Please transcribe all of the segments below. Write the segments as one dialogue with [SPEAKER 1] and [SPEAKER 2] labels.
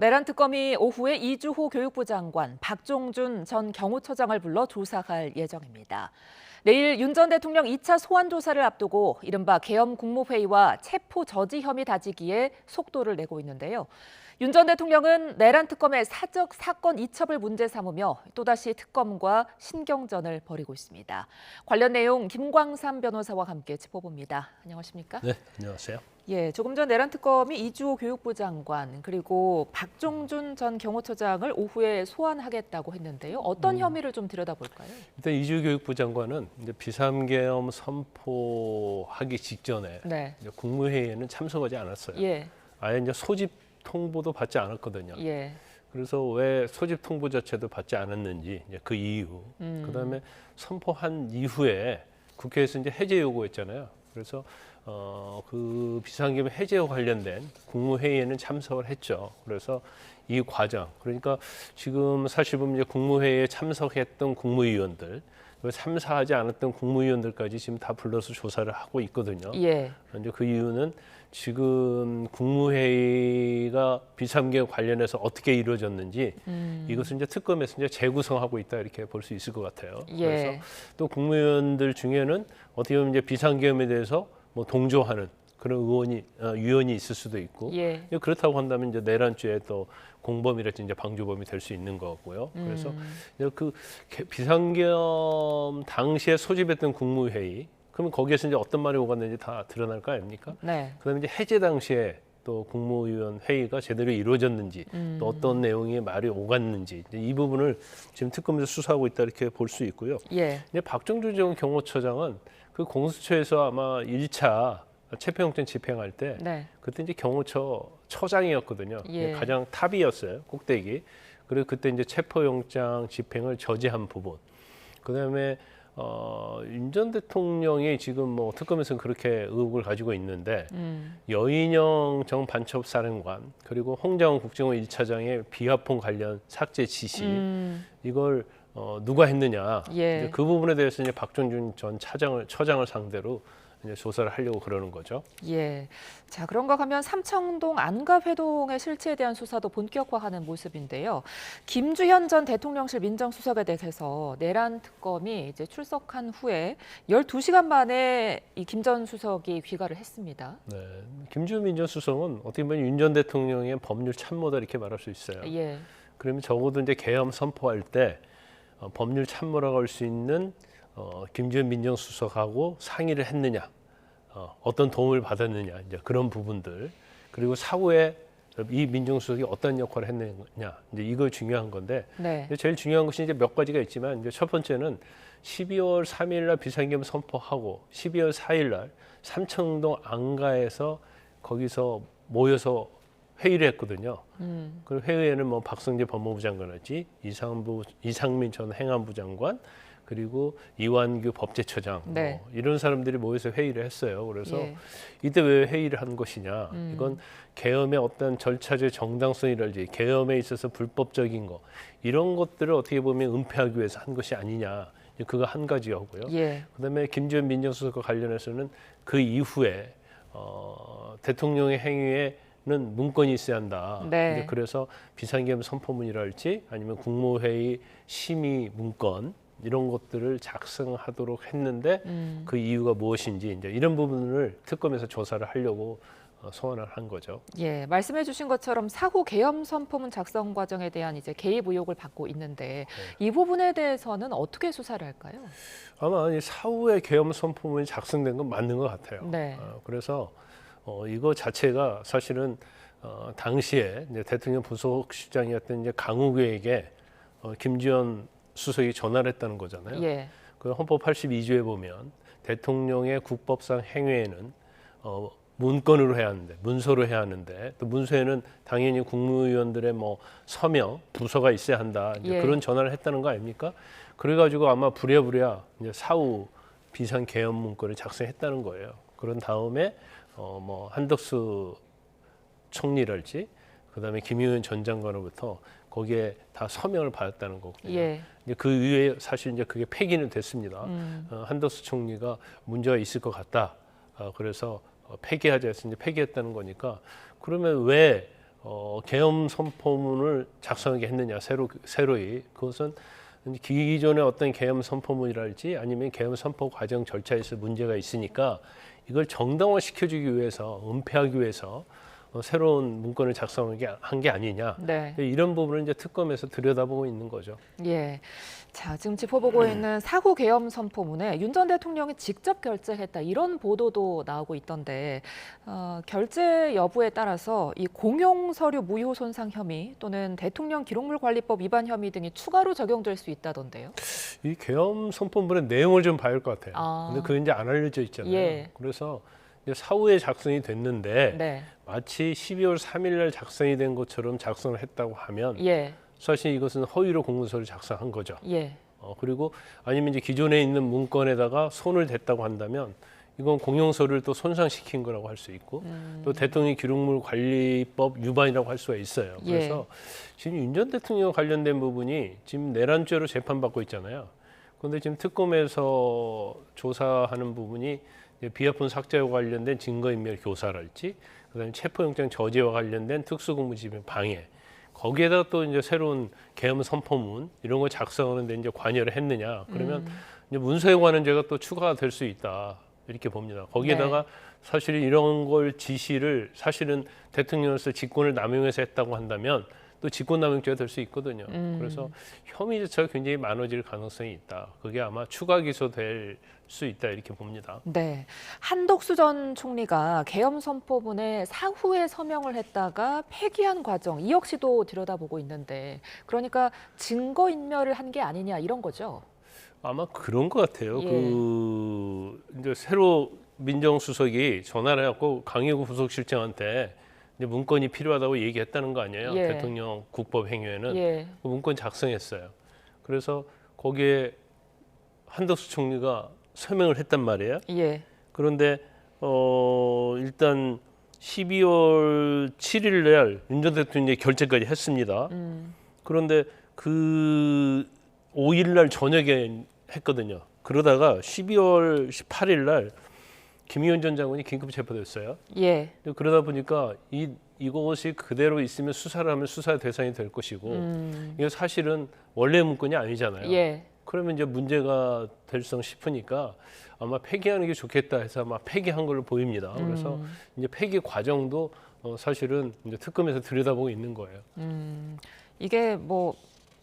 [SPEAKER 1] 내란 특검이 오후에 이주호 교육부 장관, 박종준 전 경호처장을 불러 조사할 예정입니다. 내일 윤 전 대통령 2차 소환 조사를 앞두고 이른바 계엄 국무회의와 체포 저지 혐의 다지기에 속도를 내고 있는데요. 윤 전 대통령은 내란 특검의 사적 사건 이첩을 문제 삼으며 또다시 특검과 신경전을 벌이고 있습니다. 관련 내용 김광삼 변호사와 함께 짚어봅니다. 안녕하십니까?
[SPEAKER 2] 네, 안녕하세요.
[SPEAKER 1] 예, 조금 전 내란 특검이 이주호 교육부 장관 그리고 박종준 전 경호처장을 오후에 소환하겠다고 했는데요. 어떤 혐의를 좀 들여다볼까요?
[SPEAKER 2] 일단 이주호 교육부 장관은 이제 비상계엄 선포하기 직전에
[SPEAKER 1] 네.
[SPEAKER 2] 이제 국무회의에는 참석하지 않았어요.
[SPEAKER 1] 예.
[SPEAKER 2] 아예 이제 소집 통보도 받지 않았거든요.
[SPEAKER 1] 예.
[SPEAKER 2] 그래서 왜 소집 통보 자체도 받지 않았는지 이제 그 이유, 그다음에 선포한 이후에 국회에서 이제 해제 요구했잖아요. 그래서 그 비상계엄 해제와 관련된 국무회의에는 참석을 했죠. 그래서 이 과정, 그러니까 지금 사실 보면 이제 국무회의에 참석했던 국무위원들, 참사하지 않았던 국무위원들까지 지금 다 불러서 조사를 하고 있거든요.
[SPEAKER 1] 예.
[SPEAKER 2] 이제 그 이유는 지금 국무회의가 비상계엄 관련해서 어떻게 이루어졌는지 이것을 이제 특검에서 이제 재구성하고 있다 이렇게 볼 수 있을 것 같아요.
[SPEAKER 1] 예.
[SPEAKER 2] 그래서 또 국무위원들 중에는 어떻게 보면 이제 비상계엄에 대해서 뭐 동조하는 그런 위원이 있을 수도 있고
[SPEAKER 1] 예.
[SPEAKER 2] 그렇다고 한다면 이제 내란죄의 또 공범이랄지 이제 방조범이 될 수 있는 거고요. 그래서 그 비상계엄 당시에 소집했던 국무회의, 그러면 거기에서 이제 어떤 말이 오갔는지 다 드러날 거 아닙니까?
[SPEAKER 1] 네.
[SPEAKER 2] 그다음에 이제 해제 당시에 또 국무위원 회의가 제대로 이루어졌는지 또 어떤 내용의 말이 오갔는지 이 부분을 지금 특검에서 수사하고 있다 이렇게 볼 수 있고요.
[SPEAKER 1] 예.
[SPEAKER 2] 이제 박종준 전 경호처장은 그 공수처에서 아마 1차 체포영장 집행할 때
[SPEAKER 1] 네.
[SPEAKER 2] 그때 이제 경호처 처장이었거든요.
[SPEAKER 1] 예.
[SPEAKER 2] 가장 탑이었어요. 꼭대기. 그리고 그때 이제 체포영장 집행을 저지한 부분. 그다음에 윤 전 대통령이 지금 뭐 특검에서는 그렇게 의혹을 가지고 있는데 여인영 정 반첩사령관 그리고 홍장원 국정원 1차장의 비화폰 관련 삭제 지시 이걸 누가 했느냐.
[SPEAKER 1] 예.
[SPEAKER 2] 이제 그 부분에 대해서 이제 박종준 전 처장을 상대로 이제 조사를 하려고 그러는 거죠.
[SPEAKER 1] 예. 자, 그런가 하면 삼청동 안가회동의 실체에 대한 수사도 본격화하는 모습인데요. 김주현 전 대통령실 민정수석에 대해서 내란 특검이 이제 출석한 후에 12시간 만에 이 김 전 수석이 귀가를 했습니다.
[SPEAKER 2] 네, 김주현 민정수석은 어떻게 보면 윤 전 대통령의 법률 참모다 이렇게 말할 수 있어요.
[SPEAKER 1] 예.
[SPEAKER 2] 그러면 적어도 이제 계엄 선포할 때 법률 참모라고 할 수 있는 김주현 민정수석하고 상의를 했느냐, 어떤 도움을 받았느냐, 이제 그런 부분들, 그리고 사후에 이 민정수석이 어떤 역할을 했느냐, 이제 이거 중요한 건데,
[SPEAKER 1] 네.
[SPEAKER 2] 제일 중요한 것이 이제 몇 가지가 있지만, 이제 첫 번째는 12월 3일 날 비상계엄 선포하고 12월 4일 날 삼청동 안가에서 거기서 모여서 회의를 했거든요. 그 회의에는 뭐 박성재 법무부 장관이지 이상민 전 행안부 장관 그리고 이완규 법제처장
[SPEAKER 1] 네.
[SPEAKER 2] 뭐 이런 사람들이 모여서 회의를 했어요. 그래서
[SPEAKER 1] 예.
[SPEAKER 2] 이때 왜 회의를 한 것이냐? 이건 계엄의 어떤 절차적 정당성이랄지 계엄에 있어서 불법적인 거 이런 것들을 어떻게 보면 은폐하기 위해서 한 것이 아니냐? 그거 한 가지였고요.
[SPEAKER 1] 예.
[SPEAKER 2] 그다음에 김주현 민정수석과 관련해서는 그 이후에 대통령의 행위에 는 문건이 있어야 한다.
[SPEAKER 1] 네.
[SPEAKER 2] 이제 그래서 비상계엄 선포문이랄지 아니면 국무회의 심의 문건 이런 것들을 작성하도록 했는데 그 이유가 무엇인지 이제 이런 부분을 특검에서 조사를 하려고 소환을 한 거죠.
[SPEAKER 1] 예, 말씀해 주신 것처럼 사후 계엄 선포문 작성 과정에 대한 이제 개입 의혹을 받고 있는데 이 부분에 대해서는 어떻게 수사를 할까요?
[SPEAKER 2] 아마 이 사후에 계엄 선포문이 작성된 건 맞는 것 같아요.
[SPEAKER 1] 네.
[SPEAKER 2] 그래서 이거 자체가 사실은 당시에 이제 대통령 부속실장이었던 이제 강욱에게 김지현 수석이 전화를 했다는 거잖아요.
[SPEAKER 1] 예.
[SPEAKER 2] 그 헌법 82조에 보면 대통령의 국법상 행위에는 문건으로 해야 하는데 문서로 해야 하는데 또 문서에는 당연히 국무위원들의 뭐 서명 부서가 있어야 한다. 이제
[SPEAKER 1] 예.
[SPEAKER 2] 그런 전화를 했다는 거 아닙니까? 그래가지고 아마 부랴부랴 이제 사후 비상 계엄 문건을 작성했다는 거예요. 그런 다음에 뭐 한덕수 총리랄지 그다음에 김용현 전 장관으로부터 거기에 다 서명을 받았다는 거거든요.
[SPEAKER 1] 예.
[SPEAKER 2] 이제 그 이후에 사실 이제 그게 폐기는 됐습니다. 한덕수 총리가 문제가 있을 것 같다. 그래서 폐기하자 해서 이제 폐기했다는 거니까 그러면 왜 계엄 선포문을 작성하게 했느냐 새로이 그것은 기존의 어떤 계엄 선포문이랄지 아니면 계엄 선포 과정 절차에서 문제가 있으니까 이걸 정당화시켜주기 위해서 은폐하기 위해서 새로운 문건을 작성하게 한 게 아니냐
[SPEAKER 1] 네.
[SPEAKER 2] 이런 부분을 이제 특검에서 들여다보고 있는 거죠.
[SPEAKER 1] 예. 자, 지금 짚어보고 있는 사후 계엄 선포문에 윤 전 대통령이 직접 결재했다 이런 보도도 나오고 있던데 결재 여부에 따라서 이 공용 서류 무효 손상 혐의 또는 대통령 기록물 관리법 위반 혐의 등이 추가로 적용될 수 있다던데요.
[SPEAKER 2] 이 계엄 선포문의 내용을 좀 봐야 할 것 같아요.
[SPEAKER 1] 아.
[SPEAKER 2] 근데 그게 이제 안 알려져 있잖아요.
[SPEAKER 1] 예.
[SPEAKER 2] 그래서 이제 사후에 작성이 됐는데
[SPEAKER 1] 네.
[SPEAKER 2] 마치 12월 3일 날 작성이 된 것처럼 작성을 했다고 하면
[SPEAKER 1] 예.
[SPEAKER 2] 사실 이것은 허위로 공문서를 작성한 거죠.
[SPEAKER 1] 예.
[SPEAKER 2] 그리고 아니면 이제 기존에 있는 문건에다가 손을 댔다고 한다면 이건 공용서류를 또 손상시킨 거라고 할 수 있고 또 대통령 기록물 관리법 위반이라고 할 수가 있어요.
[SPEAKER 1] 예.
[SPEAKER 2] 그래서 지금 윤 전 대통령 관련된 부분이 지금 내란죄로 재판받고 있잖아요. 그런데 지금 특검에서 조사하는 부분이 비하폰 삭제와 관련된 증거인멸 교사랄지 그다음에 체포영장 저지와 관련된 특수공무집행 방해 거기에다 또 이제 새로운 계엄 선포문 이런 거 작성하는데 이제 관여를 했느냐 그러면 이제 문서에 관한 죄가 또 추가가 될 수 있다 이렇게 봅니다. 거기에다가
[SPEAKER 1] 네.
[SPEAKER 2] 사실 이런 걸 지시를 사실은 대통령으로서 직권을 남용해서 했다고 한다면 또 직권남용죄가 될 수 있거든요. 그래서 혐의 자체가 굉장히 많아질 가능성이 있다. 그게 아마 추가 기소될 수 있다 이렇게 봅니다.
[SPEAKER 1] 네, 한덕수 전 총리가 계엄 선포문에 사후에 서명을 했다가 폐기한 과정 이 역시도 들여다보고 있는데 그러니까 증거 인멸을 한 게 아니냐 이런 거죠.
[SPEAKER 2] 아마 그런 것 같아요.
[SPEAKER 1] 예.
[SPEAKER 2] 그 이제 새로 민정수석이 전화를 해갖고 강의구 부속실장한테 이제 문건이 필요하다고 얘기했다는 거 아니에요.
[SPEAKER 1] 예.
[SPEAKER 2] 대통령 국법 행위에는
[SPEAKER 1] 예.
[SPEAKER 2] 그 문건 작성했어요. 그래서 거기에 한덕수 총리가 서명을 했단 말이에요.
[SPEAKER 1] 예.
[SPEAKER 2] 그런데 일단 12월 7일 날 윤 전 대통령이 결재까지 했습니다. 그런데 그 5일 날 저녁에 했거든요. 그러다가 12월 18일 날 김의원 전 장관이 긴급 체포됐어요.
[SPEAKER 1] 예.
[SPEAKER 2] 그러다 보니까 이것이 그대로 있으면 수사를 하면 수사 대상이 될 것이고 이게 사실은 원래 문건이 아니잖아요.
[SPEAKER 1] 예.
[SPEAKER 2] 그러면 이제 문제가 될성 싶으니까 아마 폐기하는 게 좋겠다 해서 아마 폐기한 걸로 보입니다. 그래서 이제 폐기 과정도 사실은 이제 특검에서 들여다보고 있는 거예요.
[SPEAKER 1] 이게 뭐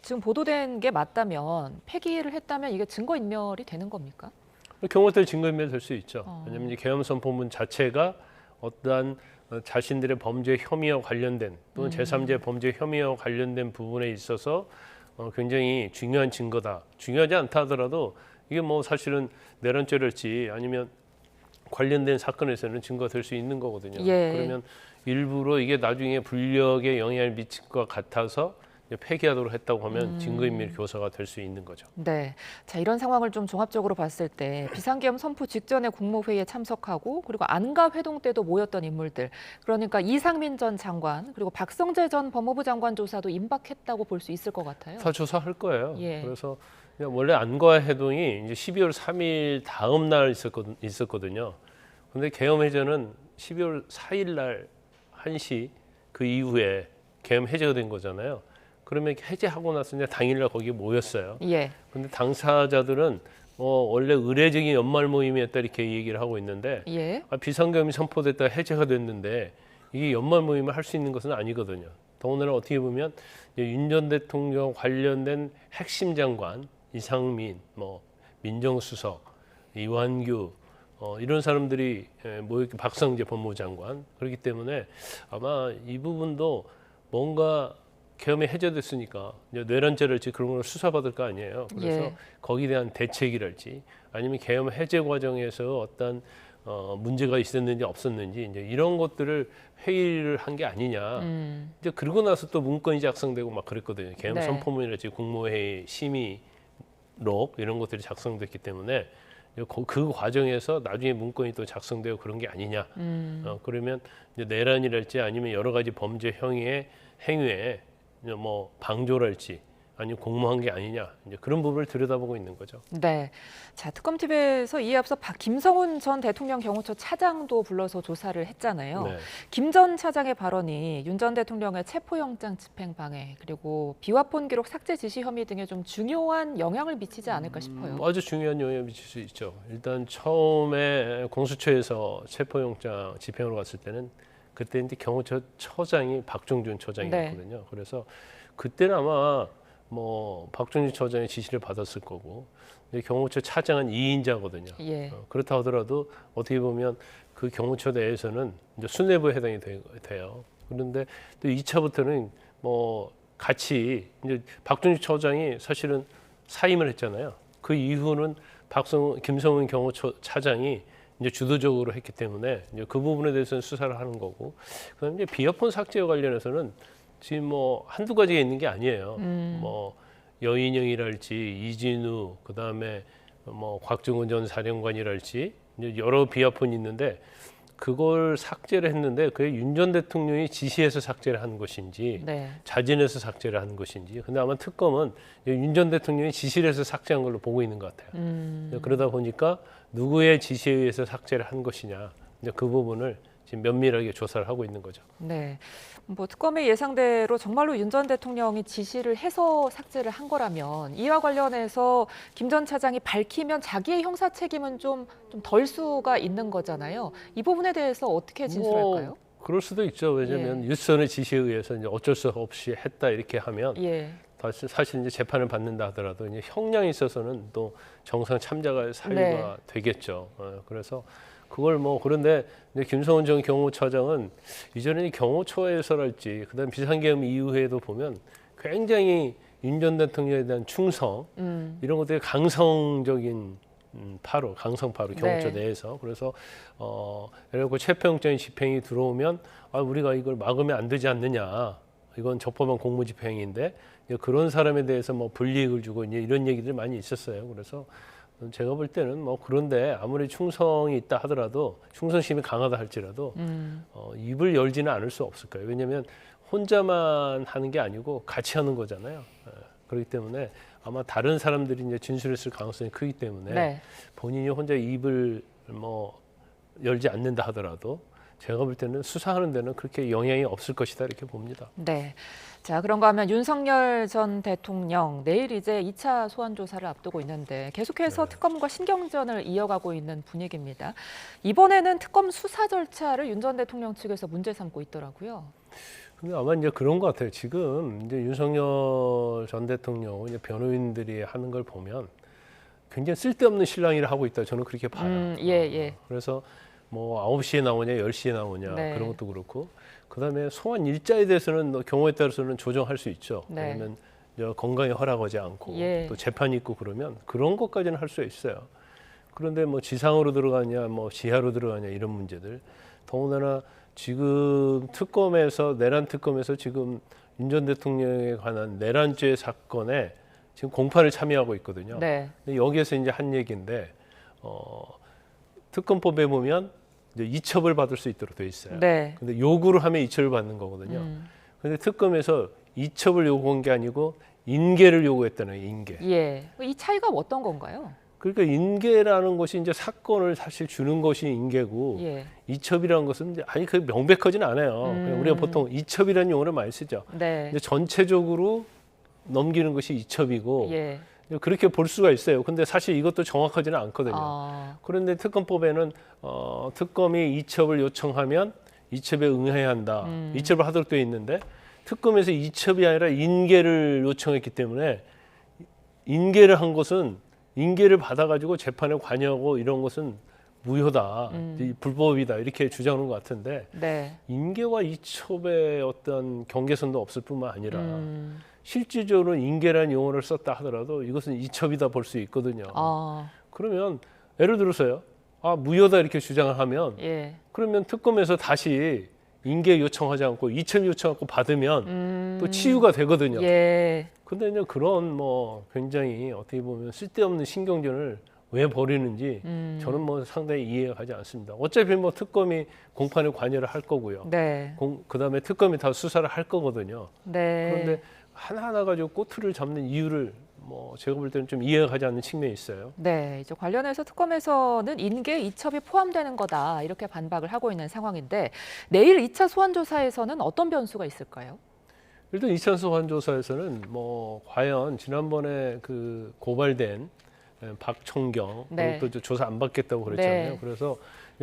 [SPEAKER 1] 지금 보도된 게 맞다면 폐기를 했다면 이게 증거 인멸이 되는 겁니까?
[SPEAKER 2] 경우에 따라 증거인멸 될 수 있죠. 왜냐하면 이 계엄 선포문 자체가 어떠한 자신들의 범죄 혐의와 관련된 또는 제3의 범죄 혐의와 관련된 부분에 있어서 굉장히 중요한 증거다. 중요하지 않다 하더라도 이게 뭐 사실은 내란죄랄지 아니면 관련된 사건에서는 증거가 될 수 있는 거거든요.
[SPEAKER 1] 예.
[SPEAKER 2] 그러면 일부러 이게 나중에 불력에 영향을 미칠 것 같아서 폐기하도록 했다고 하면 증거인멸 교사가 될 수 있는 거죠.
[SPEAKER 1] 네. 자, 이런 상황을 좀 종합적으로 봤을 때 비상계엄 선포 직전에 국무회의에 참석하고 그리고 안가 회동 때도 모였던 인물들. 그러니까 이상민 전 장관 그리고 박성재 전 법무부 장관 조사도 임박했다고 볼 수 있을 것 같아요.
[SPEAKER 2] 다 조사할 거예요.
[SPEAKER 1] 예.
[SPEAKER 2] 그래서 그냥 원래 안과 회동이 이제 12월 3일 다음 날 있었거든요. 근데 계엄 해제는 12월 4일 날 1시 그 이후에 계엄 해제가 된 거잖아요. 그러면 해제하고 나서 이제 당일날 거기에 모였어요.
[SPEAKER 1] 예.
[SPEAKER 2] 근데 당사자들은 원래 의례적인 연말 모임이었다 이렇게 얘기를 하고 있는데
[SPEAKER 1] 예.
[SPEAKER 2] 비상계엄이 선포됐다 해제가 됐는데 이게 연말 모임을 할 수 있는 것은 아니거든요. 더군다나 어떻게 보면 윤 전 대통령 관련된 핵심 장관 이상민, 민정수석, 이완규 이런 사람들이 모였고 박성재 법무부 장관 그렇기 때문에 아마 이 부분도 뭔가 계엄이 해제됐으니까 이제 내란죄랄지 그런 걸 수사받을 거 아니에요. 그래서
[SPEAKER 1] 예.
[SPEAKER 2] 거기에 대한 대책이랄지 아니면 계엄 해제 과정에서 어떤 문제가 있었는지 없었는지 이제 이런 것들을 회의를 한 게 아니냐. 이제 그러고 나서 또 문건이 작성되고 막 그랬거든요. 계엄
[SPEAKER 1] 네.
[SPEAKER 2] 선포문이랄지 국무회의 심의록 이런 것들이 작성됐기 때문에 그 과정에서 나중에 문건이 또 작성되고 그런 게 아니냐. 그러면 이제 내란이랄지 아니면 여러 가지 범죄 행위에 뭐 방조랄지 아니면 공모한 게 아니냐 이제 그런 부분을 들여다보고 있는 거죠.
[SPEAKER 1] 네. 자, 특검팀에서 이에 앞서 김성훈 전 대통령 경호처 차장도 불러서 조사를 했잖아요.
[SPEAKER 2] 네.
[SPEAKER 1] 김 전 차장의 발언이 윤 전 대통령의 체포영장 집행 방해 그리고 비화폰 기록 삭제 지시 혐의 등에 좀 중요한 영향을 미치지 않을까 싶어요.
[SPEAKER 2] 아주 중요한 영향을 미칠 수 있죠. 일단 처음에 공수처에서 체포영장 집행으로 갔을 때는 그때 이제 경호처 처장이 박종준 처장이었거든요. 그래서 그때는 아마 뭐 박종준 처장의 지시를 받았을 거고 근데 경호처 차장은 2인자거든요.
[SPEAKER 1] 예.
[SPEAKER 2] 그렇다 하더라도 어떻게 보면 그 경호처 내에서는 이제 수뇌부에 해당이 돼요. 그런데 또 2차부터는 뭐 같이 이제 박종준 처장이 사실은 사임을 했잖아요. 그 이후는 김성훈 경호처 차장이 이제 주도적으로 했기 때문에 이제 그 부분에 대해서는 수사를 하는 거고, 그다음에 이제 비화폰 삭제와 관련해서는 지금 뭐 한두 가지가 있는 게 아니에요. 뭐 여인영이랄지 이진우, 그다음에 뭐 곽정은 전 사령관이랄지 이제 여러 비화폰이 있는데 그걸 삭제를 했는데 그게 윤 전 대통령이 지시해서 삭제를 한 것인지
[SPEAKER 1] 네.
[SPEAKER 2] 자진해서 삭제를 한 것인지, 근데 아마 특검은 윤 전 대통령이 지시를 해서 삭제한 걸로 보고 있는 것 같아요. 그러다 보니까 누구의 지시에 의해서 삭제를 한 것이냐, 이제 그 부분을 지금 면밀하게 조사를 하고 있는 거죠.
[SPEAKER 1] 네. 뭐 특검의 예상대로 정말로 윤 전 대통령이 지시를 해서 삭제를 한 거라면 이와 관련해서 김 전 차장이 밝히면 자기의 형사 책임은 좀 덜 수가 있는 거잖아요. 이 부분에 대해서 어떻게 진술할까요?
[SPEAKER 2] 그럴 수도 있죠. 왜냐하면 유선의 지시에 의해서 이제 어쩔 수 없이 했다 이렇게 하면
[SPEAKER 1] 예.
[SPEAKER 2] 사실 이제 재판을 받는다 하더라도 이제 형량에 있어서는 또 정상 참작할 사유가 되겠죠. 그래서 그걸 뭐 그런데 김성훈 전 경호처장은 이전에 경호처에서랄지 그다음 비상계엄 이후에도 보면 굉장히 윤 전 대통령에 대한 충성 이런 것들이 강성적인 강성파로 경호처 내에서. 그래서 예를 들어 체포영장이 집행이 들어오면 우리가 이걸 막으면 안 되지 않느냐, 이건 적법한 공무집행인데 그런 사람에 대해서 뭐 불이익을 주고 이런 얘기들이 많이 있었어요. 그래서 제가 볼 때는 뭐 그런데 아무리 충성이 있다 하더라도, 충성심이 강하다 할지라도 입을 열지는 않을 수 없을 거예요. 왜냐하면 혼자만 하는 게 아니고 같이 하는 거잖아요. 그렇기 때문에 아마 다른 사람들이 이제 진술했을 가능성이 크기 때문에 본인이 혼자 입을 뭐 열지 않는다 하더라도 제가 볼 때는 수사하는 데는 그렇게 영향이 없을 것이다 이렇게 봅니다.
[SPEAKER 1] 네. 자, 그런가 하면 윤석열 전 대통령 내일 이제 2차 소환 조사를 앞두고 있는데 계속해서 특검과 신경전을 이어가고 있는 분위기입니다. 이번에는 특검 수사 절차를 윤 전 대통령 측에서 문제 삼고 있더라고요.
[SPEAKER 2] 근데 아마 이제 그런 것 같아요. 지금 이제 윤석열 전 대통령 이제 변호인들이 하는 걸 보면 굉장히 쓸데없는 실랑이를 하고 있다. 저는 그렇게 봐요. 그래서 뭐 9시에 나오냐, 10시에 나오냐 그런 것도 그렇고, 그다음에 소환 일자에 대해서는 경우에 따라서는 조정할 수 있죠. 왜냐하면 건강에 허락하지 않고 또 재판이 있고 그러면 그런 것까지는 할 수 있어요. 그런데 뭐 지상으로 들어가냐, 뭐 지하로 들어가냐 이런 문제들. 더군다나 지금 내란 특검에서 지금 윤 전 대통령에 관한 내란죄 사건에 지금 공판을 참여하고 있거든요. 근데 여기에서 이제 한 얘기인데 특검법에 보면 이제 이첩을 받을 수 있도록 돼 있어요. 근데 요구를 하면 이첩을 받는 거거든요. 근데 특검에서 이첩을 요구한 게 아니고 인계를 요구했다는 거예요. 인계.
[SPEAKER 1] 이 차이가 어떤 건가요?
[SPEAKER 2] 그러니까 인계라는 것이 이제 사건을 사실 주는 것이 인계고 이첩이라는 것은 이제 그 명백하지는 않아요. 그냥 우리가 보통 이첩이라는 용어를 많이 쓰죠. 근데 전체적으로 넘기는 것이 이첩이고 그렇게 볼 수가 있어요. 근데 사실 이것도 정확하지는 않거든요. 그런데 특검법에는 특검이 이첩을 요청하면 이첩에 응해야 한다. 이첩을 하도록 되어 있는데 특검에서 이첩이 아니라 인계를 요청했기 때문에 인계를 한 것은 인계를 받아가지고 재판에 관여하고 이런 것은 무효다, 불법이다 이렇게 주장하는 것 같은데 인계와 이첩의 어떤 경계선도 없을 뿐만 아니라 실질적으로 인계라는 용어를 썼다 하더라도 이것은 이첩이다 볼 수 있거든요. 그러면 예를 들어서요, 무효다 이렇게 주장을 하면 그러면 특검에서 다시 인계 요청하지 않고 이첩 요청하고 받으면 또 치유가 되거든요. 근데 이제 그런 뭐 굉장히 어떻게 보면 쓸데없는 신경전을 왜 벌이는지 저는 뭐 상당히 이해가 가지 않습니다. 어차피 뭐 특검이 공판에 관여를 할 거고요. 그다음에 특검이 다 수사를 할 거거든요. 그런데 하나하나 가지고 꼬투리를 잡는 이유를 뭐 제가 볼 때는 좀 이해가 가지 않는 측면이 있어요.
[SPEAKER 1] 네, 이제 관련해서 특검에서는 인계 이첩이 포함되는 거다 이렇게 반박을 하고 있는 상황인데 내일 2차 소환 조사에서는 어떤 변수가 있을까요?
[SPEAKER 2] 일단 2차 소환 조사에서는 뭐 과연 지난번에 그 고발된 박청경
[SPEAKER 1] 네.
[SPEAKER 2] 그것도 조사 안 받겠다고 그랬잖아요.
[SPEAKER 1] 네.
[SPEAKER 2] 그래서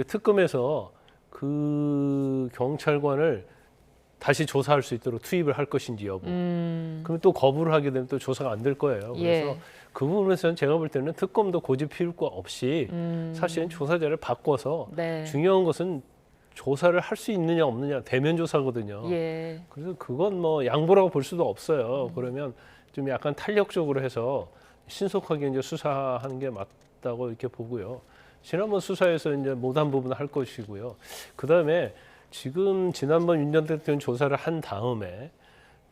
[SPEAKER 2] 특검에서 그 경찰관을 다시 조사할 수 있도록 투입을 할 것인지 여부. 그럼 또 거부를 하게 되면 또 조사가 안 될 거예요. 그래서
[SPEAKER 1] 예.
[SPEAKER 2] 그 부분에서는 제가 볼 때는 특검도 고집 피울 거 없이 사실은 조사자를 바꿔서
[SPEAKER 1] 네.
[SPEAKER 2] 중요한 것은 조사를 할 수 있느냐 없느냐 대면 조사거든요.
[SPEAKER 1] 예.
[SPEAKER 2] 그래서 그건 뭐 양보라고 볼 수도 없어요. 그러면 좀 약간 탄력적으로 해서 신속하게 이제 수사하는 게 맞다고 이렇게 보고요. 지난번 수사에서 이제 못한 부분을 할 것이고요. 그 다음에 지금 지난번 윤 전 대통령 조사를 한 다음에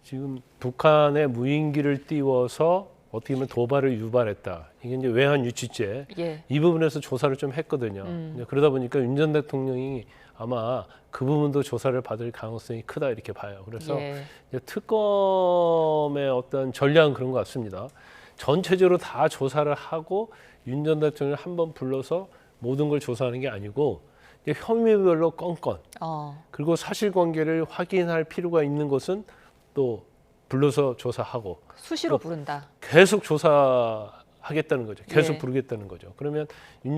[SPEAKER 2] 지금 북한의 무인기를 띄워서 어떻게 보면 도발을 유발했다. 이게 이제 외환 유치죄.
[SPEAKER 1] 예.
[SPEAKER 2] 이 부분에서 조사를 좀 했거든요. 이제 그러다 보니까 윤 전 대통령이 아마 그 부분도 조사를 받을 가능성이 크다 이렇게 봐요. 그래서
[SPEAKER 1] 예.
[SPEAKER 2] 이제 특검의 어떤 전략은 그런 것 같습니다. 전체적으로 다 조사를 하고 윤 전 대통령을 한번 불러서 모든 걸 조사하는 게 아니고 이제 혐의별로 건건 그리고 사실관계를 확인할 필요가 있는 것은 또 불러서 조사하고
[SPEAKER 1] 수시로 부른다.
[SPEAKER 2] 계속 조사하겠다는 거죠. 계속
[SPEAKER 1] 예.
[SPEAKER 2] 부르겠다는 거죠. 그러면 윤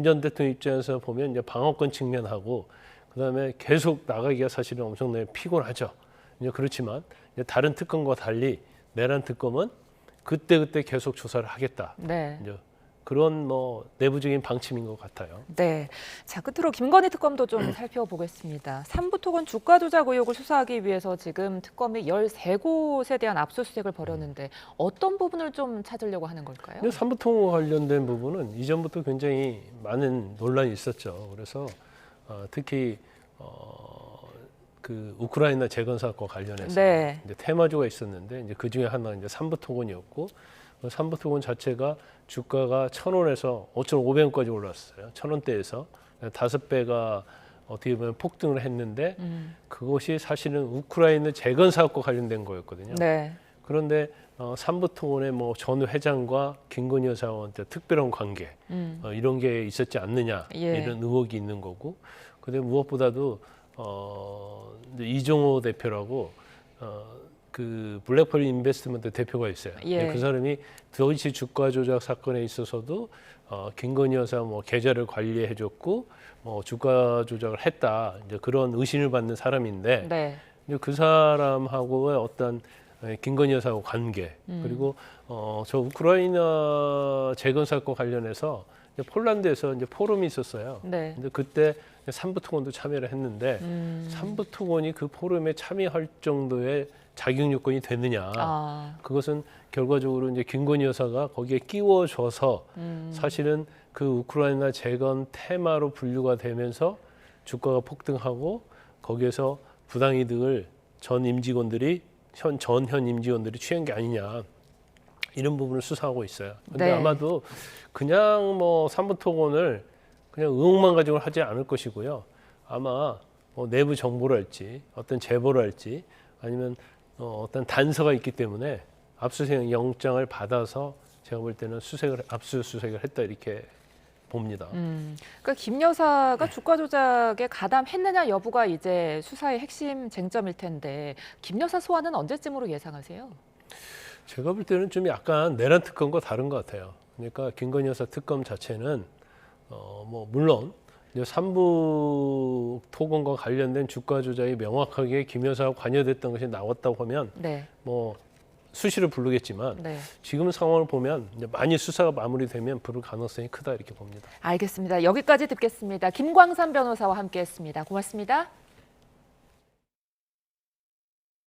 [SPEAKER 2] 전 대통령 입장에서 보면 이제 방어권 측면하고 그다음에 계속 나가기가 사실은 엄청나게 피곤하죠. 이제 그렇지만 이제 다른 특검과 달리 내란 특검은 그때 계속 조사를 하겠다.
[SPEAKER 1] 네.
[SPEAKER 2] 이제 그런 뭐 내부적인 방침인 것 같아요.
[SPEAKER 1] 네. 자, 끝으로 김건희 특검도 좀 살펴보겠습니다. 삼부토건 주가 조작 의혹을 수사하기 위해서 지금 특검이 13곳에 대한 압수수색을 벌였는데 어떤 부분을 좀 찾으려고 하는 걸까요?
[SPEAKER 2] 근데 삼부통과 관련된 부분은 이전부터 굉장히 많은 논란이 있었죠. 그래서 특히 그 우크라이나 재건 사건과 관련해서
[SPEAKER 1] 네.
[SPEAKER 2] 이제 테마주가 있었는데 이제 그 중에 하나가 이제 삼부토건이었고 그 삼부토건 자체가 주가가 1,000원에서 5,500원까지 올랐어요. 1,000원대에서 5배가 어떻게 보면 폭등을 했는데 그것이 사실은 우크라이나 재건 사업과 관련된 거였거든요.
[SPEAKER 1] 네.
[SPEAKER 2] 그런데 삼부토건의 뭐 전 회장과 김건희 여사한테 특별한 관계 이런 게 있었지 않느냐
[SPEAKER 1] 예.
[SPEAKER 2] 이런 의혹이 있는 거고, 근데 무엇보다도 이제 이종호 대표라고 그 블랙펄 인베스트먼트 대표가 있어요.
[SPEAKER 1] 예.
[SPEAKER 2] 그 사람이 도이치 주가 조작 사건에 있어서도 김건희 여사 뭐 계좌를 관리해줬고 주가 조작을 했다 이제 그런 의심을 받는 사람인데
[SPEAKER 1] 네.
[SPEAKER 2] 이제 그 사람하고의 어떤 김건희 여사하고 관계 그리고 저 우크라이나 재건 사건 관련해서 이제 폴란드에서 이제 포럼이 있었어요.
[SPEAKER 1] 네.
[SPEAKER 2] 근데 그때 삼부토건도 참여를 했는데 삼부토건이 그 포럼에 참여할 정도의 자격 요건이 되느냐? 그것은 결과적으로 이제 김건희 여사가 거기에 끼워줘서 사실은 그 우크라이나 재건 테마로 분류가 되면서 주가가 폭등하고 거기에서 부당이득을 전 임직원들이 현 임직원들이 취한 게 아니냐 이런 부분을 수사하고 있어요. 근데
[SPEAKER 1] 네.
[SPEAKER 2] 아마도 그냥 뭐 삼부토건을 그냥 의혹만 가지고 하지 않을 것이고요. 아마 뭐 내부 정보랄지 어떤 제보랄지 아니면 어떤 단서가 있기 때문에 압수수색 영장을 받아서 제가 볼 때는 압수수색을 했다 이렇게 봅니다.
[SPEAKER 1] 그러니까 김 여사가 주가 조작에 가담했느냐 여부가 이제 수사의 핵심 쟁점일 텐데 김 여사 소환은 언제쯤으로 예상하세요?
[SPEAKER 2] 제가 볼 때는 좀 약간 내란 특검과 다른 것 같아요. 그러니까 김건희 여사 특검 자체는 뭐 물론 삼부 토건과 관련된 주가 조작이 명확하게 김 여사가 관여됐던 것이 나왔다고 하면
[SPEAKER 1] 네.
[SPEAKER 2] 뭐 수시로 부르겠지만
[SPEAKER 1] 네.
[SPEAKER 2] 지금 상황을 보면 이제 많이 수사가 마무리되면 부를 가능성이 크다 이렇게 봅니다.
[SPEAKER 1] 알겠습니다. 여기까지 듣겠습니다. 김광삼 변호사와 함께했습니다. 고맙습니다.